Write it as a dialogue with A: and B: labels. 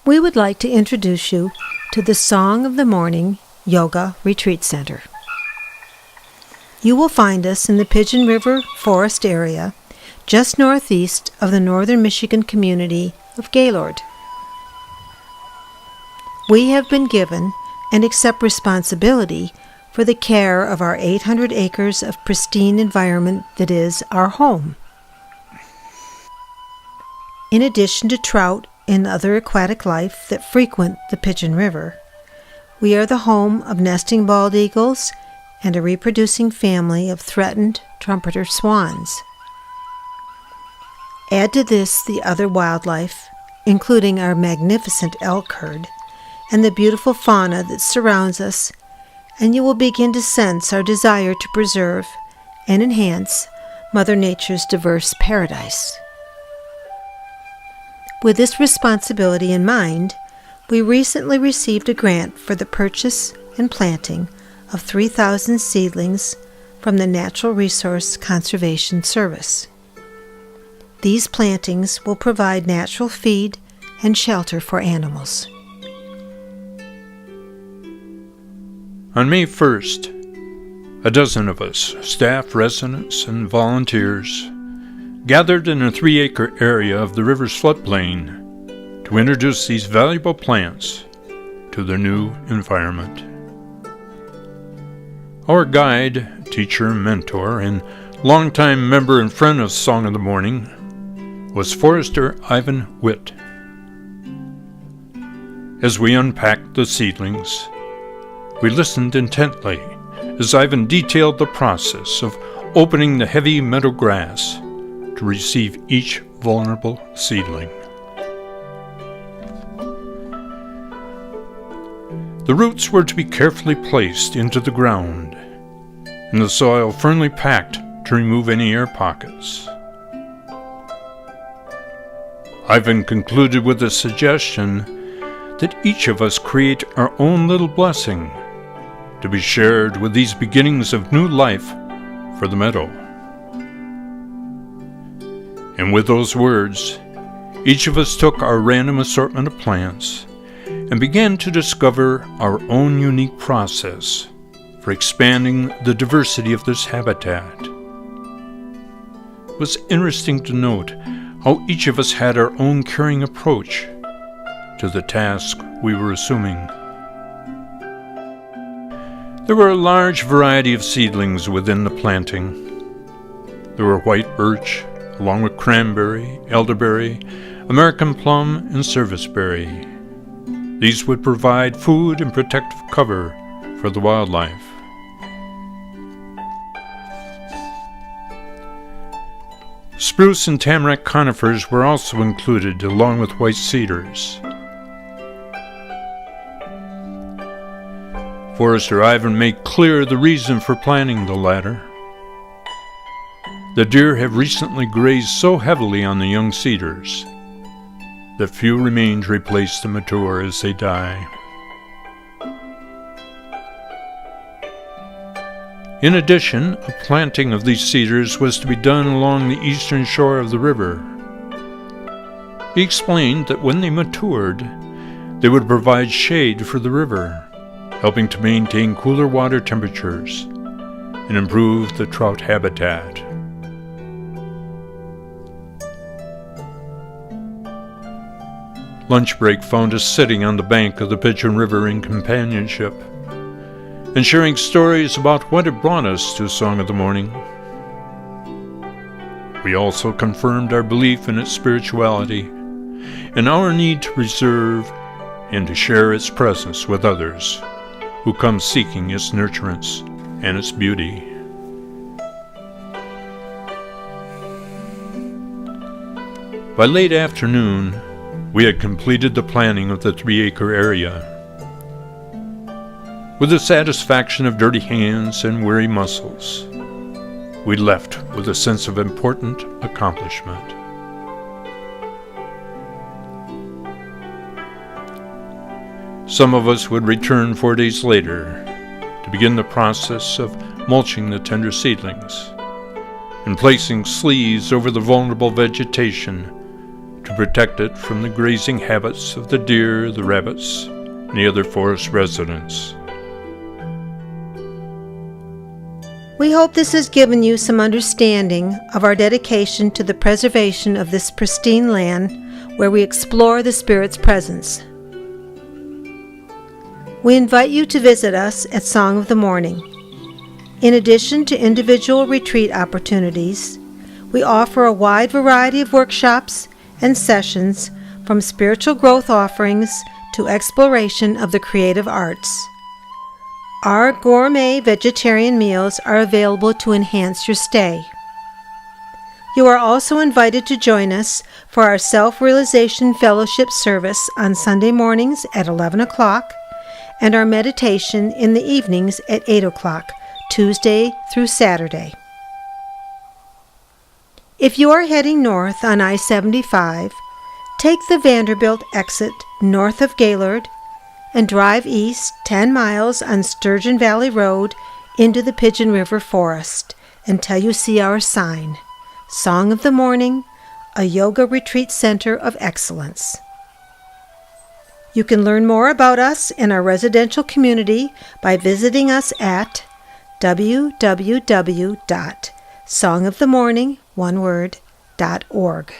A: We would like to introduce you to the Song of the Morning Yoga Retreat Center. You will find us in the Pigeon River Forest area, just northeast of the northern Michigan community of Gaylord. We have been given and accept responsibility for the care of our 800 acres of pristine environment that is our home. In addition to trout and other aquatic life that frequent the Pigeon River, we are the home of nesting bald eagles and a reproducing family of threatened trumpeter swans. Add to this the other wildlife, including our magnificent elk herd and the beautiful fauna that surrounds us, and you will begin to sense our desire to preserve and enhance Mother Nature's diverse paradise. With this responsibility in mind, we recently received a grant for the purchase and planting of 3,000 seedlings from the Natural Resource Conservation Service. These plantings will provide natural feed and shelter for animals.
B: On May 1st, a dozen of us, staff, residents, and volunteers, gathered in a 3-acre area of the river's floodplain to introduce these valuable plants to their new environment. Our guide, teacher, mentor, and longtime member and friend of Song of the Morning was Forester Ivan Witt. As we unpacked the seedlings, we listened intently as Ivan detailed the process of opening the heavy meadow grass to receive each vulnerable seedling. The roots were to be carefully placed into the ground, and the soil firmly packed to remove any air pockets. Ivan concluded with a suggestion that each of us create our own little blessing to be shared with these beginnings of new life for the meadow. And with those words, each of us took our random assortment of plants and began to discover our own unique process for expanding the diversity of this habitat. It was interesting to note how each of us had our own caring approach to the task we were assuming. There were a large variety of seedlings within the planting. There were white birch, along with cranberry, elderberry, American plum, and serviceberry. These would provide food and protective cover for the wildlife. Spruce and tamarack conifers were also included, along with white cedars. Forester Ivan made clear the reason for planting the latter. The deer have recently grazed so heavily on the young cedars that few remain to replace the mature as they die. In addition, a planting of these cedars was to be done along the eastern shore of the river. He explained that when they matured, they would provide shade for the river, helping to maintain cooler water temperatures and improve the trout habitat. Lunch break found us sitting on the bank of the Pigeon River in companionship and sharing stories about what had brought us to Song of the Morning. We also confirmed our belief in its spirituality and our need to preserve and to share its presence with others who come seeking its nurturance and its beauty. By late afternoon, we had completed the planning of the 3-acre area. With the satisfaction of dirty hands and weary muscles, we left with a sense of important accomplishment. Some of us would return 4 days later to begin the process of mulching the tender seedlings and placing sleeves over the vulnerable vegetation to protect it from the grazing habits of the deer, the rabbits, and the other forest residents.
A: We hope this has given you some understanding of our dedication to the preservation of this pristine land where we explore the Spirit's presence. We invite you to visit us at Song of the Morning. In addition to individual retreat opportunities, we offer a wide variety of workshops and sessions from spiritual growth offerings to exploration of the creative arts. Our gourmet vegetarian meals are available to enhance your stay. You are also invited to join us for our Self-Realization Fellowship service on Sunday mornings at 11 o'clock and our meditation in the evenings at 8 o'clock, Tuesday through Saturday. If you are heading north on I-75, take the Vanderbilt exit north of Gaylord and drive east 10 miles on Sturgeon Valley Road into the Pigeon River Forest until you see our sign, Song of the Morning, a yoga retreat center of excellence. You can learn more about us and our residential community by visiting us at www.songofthemorning.org.